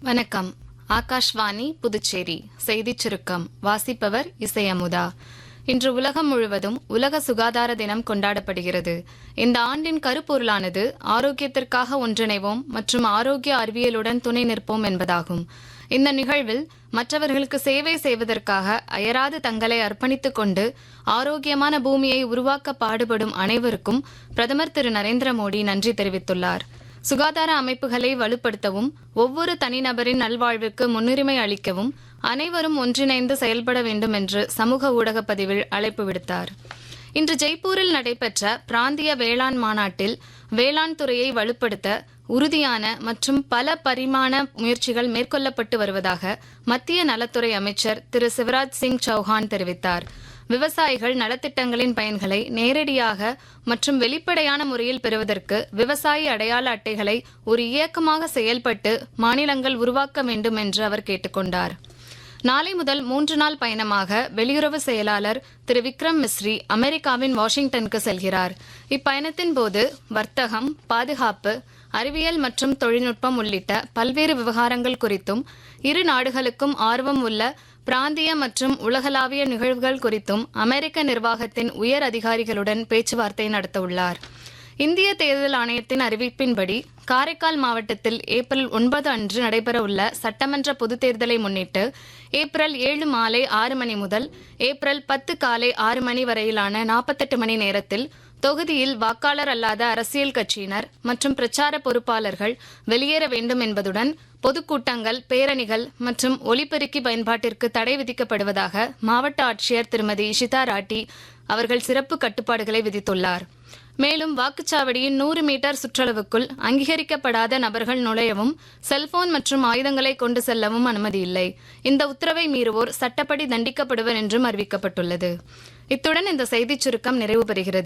வணக்கம். ஆகாஷ்வாணி புதுச்சேரி செய்திச் சுருக்கம் வாசிப்பவர் இசையமுதா. இன்று உலகம் முழுவதும் உலக சுகாதார தினம் கொண்டாடப்படுகிறது. இந்த ஆண்டின் கருப்பொருளானது ஆரோக்கியத்திற்காக ஒன்றிணைவோம் மற்றும் ஆரோக்கிய அறிவியலுடன் துணை நிற்போம் என்பதாகும். இந்த நிகழ்வில் மற்றவர்களுக்கு சேவை செய்வதற்காக அயராது தங்களை அர்ப்பணித்துக் கொண்டு ஆரோக்கியமான பூமியை உருவாக்க பாடுபடும் அனைவருக்கும் பிரதமர் திரு நரேந்திர மோடி நன்றி தெரிவித்துள்ளார். சுகாதார அமைப்புகளை வலுப்படுத்தவும் ஒவ்வொரு தனிநபரின் நல்வாழ்வுக்கு முன்னுரிமை அளிக்கவும் அனைவரும் ஒன்றிணைந்து செயல்பட வேண்டும் என்று சமூக ஊடக பதிவில் அழைப்பு விடுத்தார். இன்று ஜெய்ப்பூரில் நடைபெற்ற பிராந்திய வேளாண் மாநாட்டில் வேளாண் துறையை வலுப்படுத்த உறுதியான மற்றும் பல பரிமாண முயற்சிகள் மேற்கொள்ளப்பட்டு வருவதாக மத்திய நலத்துறை அமைச்சர் திரு சிவராஜ் சிங் சௌஹான் தெரிவித்தார். விவசாயிகள் நலத்திட்டங்களின் பயன்களை நேரடியாக மற்றும் வெளிப்படையான முறையில் பெறுவதற்கு விவசாய அடையாள அட்டைகளை ஒரு இயக்கமாக செயல்பட்டு மாநிலங்கள் உருவாக்க வேண்டும் என்று அவர் கேட்டுக்கொண்டார். நாளை முதல் 3 நாள் பயணமாக வெளியுறவு செயலாளர் திரு விக்ரம் மிஸ்ரி அமெரிக்காவின் வாஷிங்டனுக்கு செல்கிறார். இப்பயணத்தின் போது வர்த்தகம், பாதுகாப்பு, அறிவியல் மற்றும் தொழில்நுட்பம் உள்ளிட்ட பல்வேறு விவகாரங்கள் குறித்தும் இரு நாடுகளுக்கும் ஆர்வம் உள்ள பிராந்திய மற்றும் உலகளாவிய நிகழ்வுகள் குறித்தும் அமெரிக்க நிர்வாகத்தின் உயர் அதிகாரிகளுடன் பேச்சுவார்த்தை நடத்தவுள்ளார். இந்திய தேர்தல் ஆணையத்தின் அறிவிப்பின்படி காரைக்கால் மாவட்டத்தில் ஏப்ரல் 9 அன்று நடைபெறவுள்ள சட்டமன்ற பொதுத் தேர்தலை முன்னிட்டு ஏப்ரல் 7 மாலை 6 மணி முதல் ஏப்ரல் 10 காலை 6 மணி வரையிலான 48 மணி நேரத்தில் தொகுதியில் வாக்காளர் அல்லாத அரசியல் கட்சியினர் மற்றும் பிரச்சார பொறுப்பாளர்கள் வெளியேற வேண்டும் என்பதுடன் பொதுக்கூட்டங்கள், பேரணிகள் மற்றும் ஒலிபெருக்கி பயன்பாட்டிற்கு தடை விதிக்கப்படுவதாக மாவட்ட ஆட்சியர் திருமதி இஷிதா ராட்டி அவர்கள் சிறப்பு கட்டுப்பாடுகளை விதித்துள்ளார். மேலும் வாக்குச்சாவடியின் 100 மீட்டர் சுற்றளவுக்குள் அங்கீகரிக்கப்படாத நபர்கள் நுழையவும் செல்போன் மற்றும் ஆயுதங்களை கொண்டு செல்லவும் அனுமதி இல்லை. இந்த உத்தரவை மீறுவோர் சட்டப்படி தண்டிக்கப்படுவர் என்றும் அறிவிக்கப்பட்டுள்ளது. இத்துடன் இந்த செய்திச் சுருக்கம் நிறைவு பெறுகிறது.